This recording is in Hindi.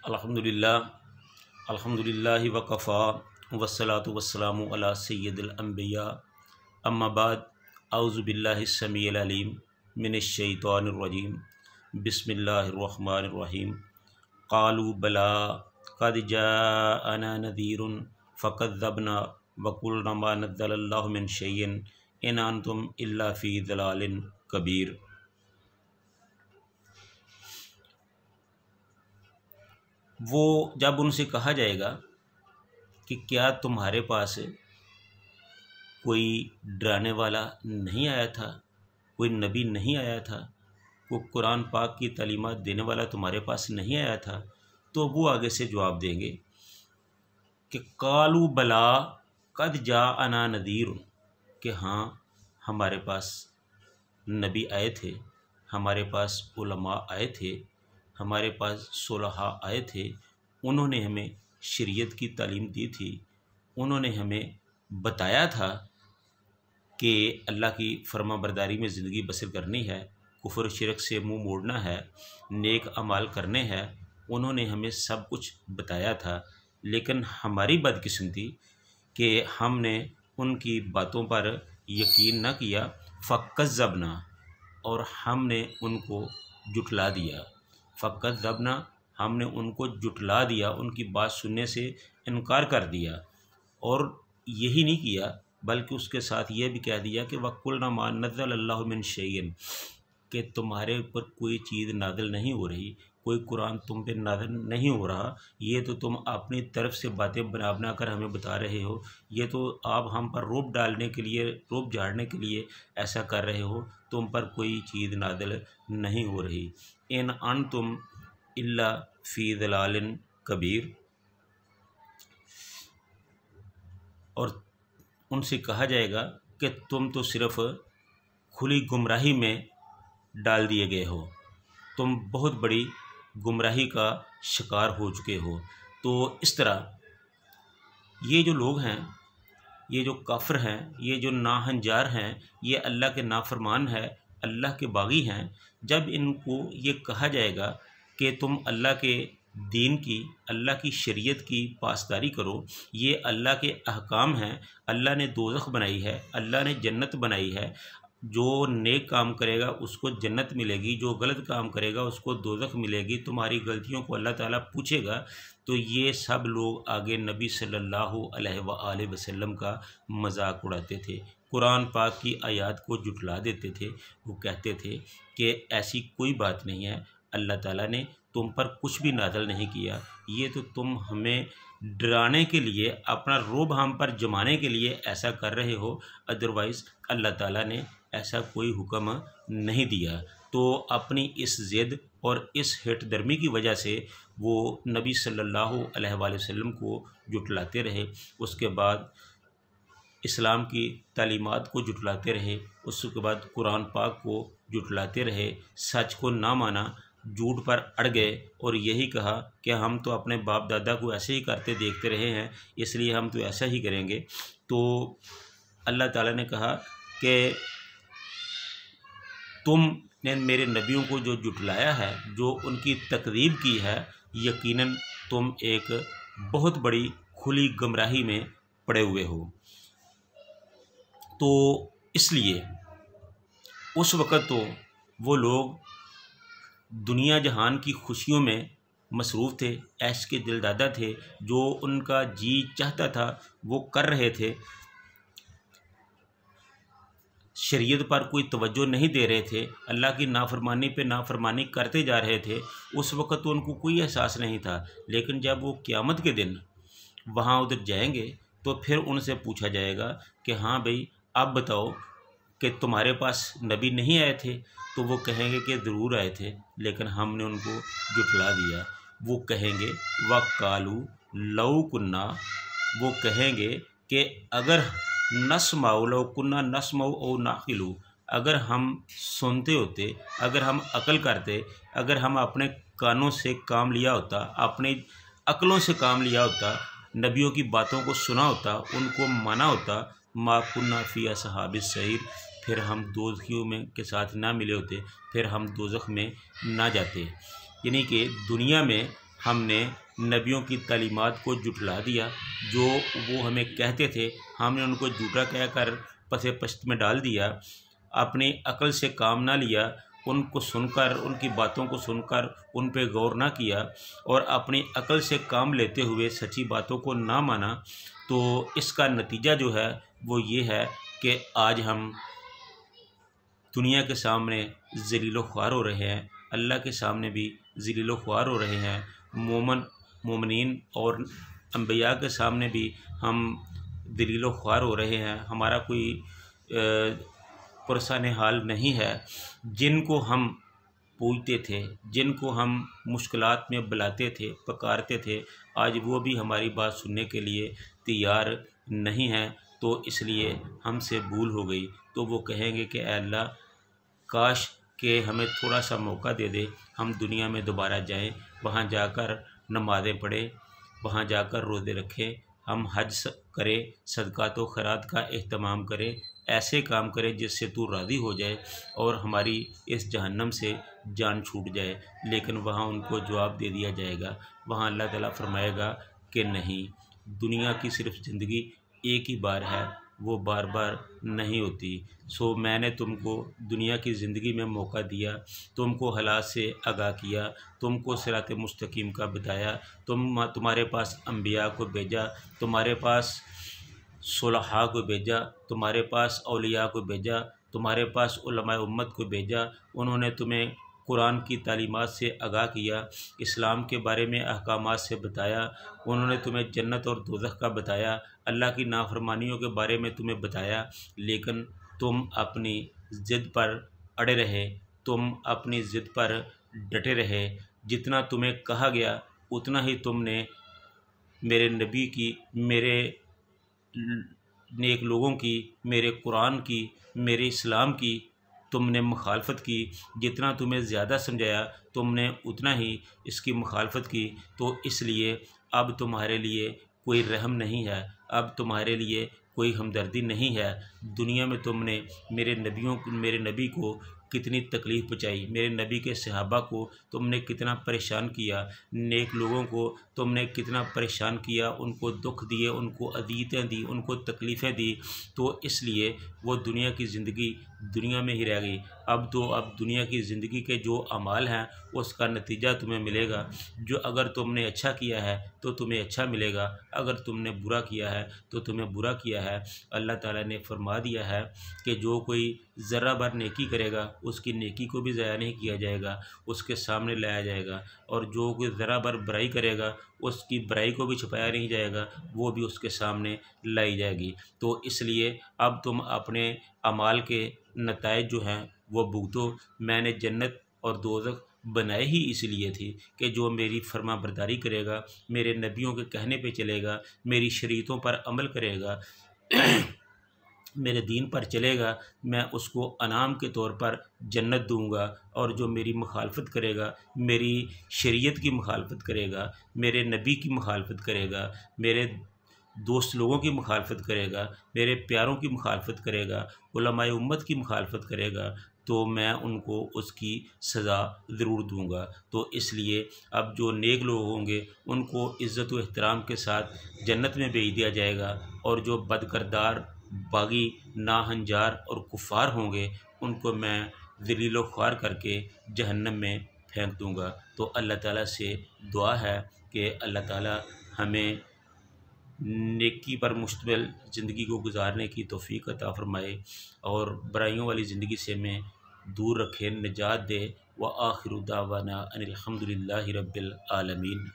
अल्हम्दुलिल्लाह अल्हम्दुलिल्लाहि वकफ़ा वस्सलातु वस्सलामु अला सय्यिदिल अंबिया अम्मा बाद औज़ु बिल्लाहिस समीइल अलीम मिनश शैतानिर रजीम बिस्मिल्लाहिर रहमानिर रहीम क़ालू बला क़द जाअना नज़ीरुन फ़कज़्ज़बना वक़ुलना मा नज़्ज़लल्लाहु मिन शैइन इन अंतुम इल्ला फ़ी ज़लालिन कबीर। वो जब उनसे कहा जाएगा कि क्या तुम्हारे पास कोई डराने वाला नहीं आया था, कोई नबी नहीं आया था, कोई कुरान पाक की तालीमात देने वाला तुम्हारे पास नहीं आया था, तो वो आगे से जवाब देंगे कि कालू बला कद जाअना नज़ीरुन, कि हाँ हमारे पास नबी आए थे, हमारे पास उलमा आए थे, हमारे पास सुलहा आए थे, उन्होंने हमें शरीयत की तालीम दी थी, उन्होंने हमें बताया था कि अल्लाह की फर्माबरदारी में ज़िंदगी बसर करनी है, कुफ्र शिरक से मुंह मोड़ना है, नेक अमाल करने हैं। उन्होंने हमें सब कुछ बताया था, लेकिन हमारी बदकिस्मती कि हमने उनकी बातों पर यकीन न किया। फ़कज़्ज़बना, और हमने उनको जुटला दिया। फ़कज़्ज़बना, हमने उनको जुटला दिया, उनकी बात सुनने से इनकार कर दिया। और यही नहीं किया बल्कि उसके साथ ये भी कह दिया कि वक़ुलना मा नज़्ज़लल्लाहु मिन शैइन, कि तुम्हारे ऊपर कोई चीज़ नाज़िल नहीं हो रही, कोई कुरान तुम पे नाज़िल नहीं हो रहा, ये तो तुम अपनी तरफ से बातें बना बना कर हमें बता रहे हो, ये तो आप हम पर रोब डालने के लिए, रोब झाड़ने के लिए ऐसा कर रहे हो, तुम पर कोई चीज़ नाज़िल नहीं हो रही। इन अंतुम इल्ला फ़ी ज़लालिन कबीर। और उनसे कहा जाएगा कि तुम तो सिर्फ़ खुली गुमराही में डाल दिए गए हो, तुम बहुत बड़ी गुमराही का शिकार हो चुके हो। तो इस तरह ये जो लोग हैं, ये जो काफिर हैं, ये जो नाहंजार हैं, ये अल्लाह के नाफरमान हैं, अल्लाह के बागी हैं। जब इनको ये कहा जाएगा कि तुम अल्लाह के दीन की, अल्लाह की शरीयत की पासदारी करो, ये अल्लाह के अहकाम हैं, अल्लाह ने दोज़ख बनाई है, अल्लाह ने जन्नत बनाई है, जो नेक काम करेगा उसको जन्नत मिलेगी, जो गलत काम करेगा उसको दोज़ख मिलेगी, तुम्हारी गलतियों को अल्लाह ताला पूछेगा। तो ये सब लोग आगे नबी सल्लल्लाहु अलैहि वसल्लम का मजाक उड़ाते थे, कुरान पाक की आयत को जुटला देते थे। वो कहते थे कि ऐसी कोई बात नहीं है, अल्लाह ताला ने तुम पर कुछ भी नाज़िल नहीं किया, ये तो तुम हमें डराने के लिए, अपना रोब हम पर जमाने के लिए ऐसा कर रहे हो, अदरवाइज़ अल्लाह ताला ने ऐसा कोई हुक्म नहीं दिया। तो अपनी इस ज़िद और इस हिट दर्मी की वजह से वो नबी सल्लल्लाहु अलैहि वसल्लम को जुटलाते रहे। उसके बाद इस्लाम की तालीमात को जुटलाते रहे, उसके बाद कुरान पाक को जुटलाते रहे, सच को ना माना, झूठ पर अड़ गए और यही कहा कि हम तो अपने बाप दादा को ऐसे ही करते देखते रहे हैं, इसलिए हम तो ऐसा ही करेंगे। तो अल्लाह ताला ने कहा कि तुमने मेरे नबियों को जो जुटलाया है, जो उनकी तकरीब की है, यकीनन तुम एक बहुत बड़ी खुली गुमराही में पड़े हुए हो। तो इसलिए उस वक़्त तो वो लोग दुनिया जहान की खुशियों में मसरूफ़ थे, ऐश के दिलदादा थे, जो उनका जी चाहता था वो कर रहे थे, शरीयत पर कोई तवज्जो नहीं दे रहे थे, अल्लाह की नाफरमानी पे नाफरमानी करते जा रहे थे। उस वक़्त तो उनको कोई एहसास नहीं था, लेकिन जब वो क़यामत के दिन वहाँ उधर जाएंगे तो फिर उनसे पूछा जाएगा कि हाँ भाई आप बताओ कि तुम्हारे पास नबी नहीं आए थे? तो वो कहेंगे कि ज़रूर आए थे, लेकिन हमने उनको जुटला दिया। वो कहेंगे वक़ालू लौ कुन्ना, वो कहेंगे कि अगर नस्माउ लौ कुन्ना नस्माउ औ नाक़िलू, अगर हम सुनते होते, अगर हम अकल करते, अगर हम अपने कानों से काम लिया होता, अपने अकलों से काम लिया होता, नबियों की बातों को सुना होता, उनको माना होता, मा कुन्ना फ़ी अस्हाबिस सईर, फिर हम दोज़खियों में के साथ ना मिले होते, फिर हम दोज़ख में ना जाते। यानी कि दुनिया में हमने नबियों की तालीमात को जुटला दिया, जो वो हमें कहते थे हमने उनको झूठा कहकर पसे पश्त में डाल दिया, अपनी अक्ल से काम ना लिया, उनको सुनकर उनकी बातों को सुनकर उन पे गौर ना किया और अपनी अक्ल से काम लेते हुए सच्ची बातों को ना माना, तो इसका नतीजा जो है वो ये है कि आज हम दुनिया के सामने ज़लील ख्वार हो रहे हैं, अल्लाह के सामने भी ज़लील ख्वार हो रहे हैं, मोमिनीन और अंबिया के सामने भी हम दलील ख्वार हो रहे हैं। हमारा कोई पुरसान हाल नहीं है। जिनको हम पूजते थे, जिनको हम मुश्किलात में बुलाते थे, पुकारते थे, आज वो भी हमारी बात सुनने के लिए तैयार नहीं हैं। तो इसलिए हमसे भूल हो गई, तो वो कहेंगे कि ऐ अल्लाह, काश कि हमें थोड़ा सा मौका दे दे, हम दुनिया में दोबारा जाएं, वहाँ जाकर नमाज़ें पढ़ें, वहाँ जाकर रोज़े रखें, हम हज करें, सदक़ात व खैरात का एहतमाम करें, ऐसे काम करें जिससे तू राज़ी हो जाए और हमारी इस जहन्नम से जान छूट जाए। लेकिन वहाँ उनको जवाब दे दिया जाएगा, वहाँ अल्लाह ताला फरमाएगा कि नहीं, दुनिया की सिर्फ़ ज़िंदगी एक ही बार है, वो बार बार नहीं होती। सो मैंने तुमको दुनिया की ज़िंदगी में मौका दिया, तुमको हलाल से आगाह किया, तुमको सिरात मुस्तकीम का बताया, तुम्हारे पास अंबिया को भेजा, तुम्हारे पास सुलहा को भेजा, तुम्हारे पास औलिया को भेजा, तुम्हारे पास उलमाए उम्मत को भेजा। उन्होंने तुम्हें कुरान की तालीमात से आगाह किया, इस्लाम के बारे में अहकामात से बताया, उन्होंने तुम्हें जन्नत और दोज़ख का बताया, अल्लाह की नाफरमानियों के बारे में तुम्हें बताया, लेकिन तुम अपनी ज़िद पर अड़े रहे, तुम अपनी ज़िद पर डटे रहे। जितना तुम्हें कहा गया उतना ही तुमने मेरे नबी की, मेरे नेक लोगों की, मेरे कुरान की, मेरे इस्लाम की तुमने मुखालफत की। जितना तुम्हें ज़्यादा समझाया तुमने उतना ही इसकी मुखालफत की। तो इसलिए अब तुम्हारे लिए कोई रहम नहीं है, अब तुम्हारे लिए कोई हमदर्दी नहीं है। दुनिया में तुमने मेरे नबी को कितनी तकलीफ़ पहुँचाई, मेरे नबी के सहाबा को तुमने कितना परेशान किया, नेक लोगों को तुमने कितना परेशान किया, उनको दुख दिए, उनको अज़ियतें दी, उनको तकलीफ़ें दी। तो इसलिए वो दुनिया की ज़िंदगी दुनिया में ही रह गई। अब दुनिया की ज़िंदगी के जो अमाल हैं उसका नतीजा तुम्हें मिलेगा। जो अगर तुमने अच्छा किया है तो तुम्हें अच्छा मिलेगा, अगर तुमने बुरा किया है तो तुम्हें बुरा किया है। अल्लाह ताला ने फरमा दिया है कि जो कोई ज़रा भर नेकी करेगा उसकी नेकी को भी ज़ाया नहीं किया जाएगा, उसके सामने लाया जाएगा, और जो कोई ज़रा भर बुराई करेगा उसकी बुराई को भी छुपाया नहीं जाएगा, वो भी उसके सामने लाई जाएगी। तो इसलिए अब तुम अपने अमाल के नताइज जो हैं वो भुगतो। मैंने जन्नत और दोज़ख बनाए ही इसलिए थी कि जो मेरी फर्मा बरदारी करेगा, मेरे नबियों के कहने पे चलेगा, मेरी शरीयतों पर अमल करेगा, मेरे दीन पर चलेगा, मैं उसको अनाम के तौर पर जन्नत दूंगा। और जो मेरी मुखालफत करेगा, मेरी शरीयत की मुखालफत करेगा, मेरे नबी की मुखालफत करेगा, मेरे दोस्त लोगों की मुखालफत करेगा, मेरे प्यारों की मुखालफत करेगा, उलमाए उम्मत की मुखालफत करेगा, तो मैं उनको उसकी सज़ा ज़रूर दूंगा। तो इसलिए अब जो नेक लोग होंगे उनको इज़्ज़त व एहतराम के साथ जन्नत में भेज दिया जाएगा, और जो बदकिरदार, बागी, नाहंजार और कुफ़ार होंगे उनको मैं ज़लील व ख्वार करके जहन्नम में फेंक दूंगा। तो अल्लाह ताला से दुआ है कि अल्लाह ताला हमें नेकी पर मुश्तमिल ज़िंदगी को गुजारने की तौफ़ीक़ अता फ़रमाए और बुराइयों वाली ज़िंदगी से हमें दूर रखे, निजात दे। व आखिरु दावाना अनिल हम्दुलिल्लाहि रब्बिल आलमीन।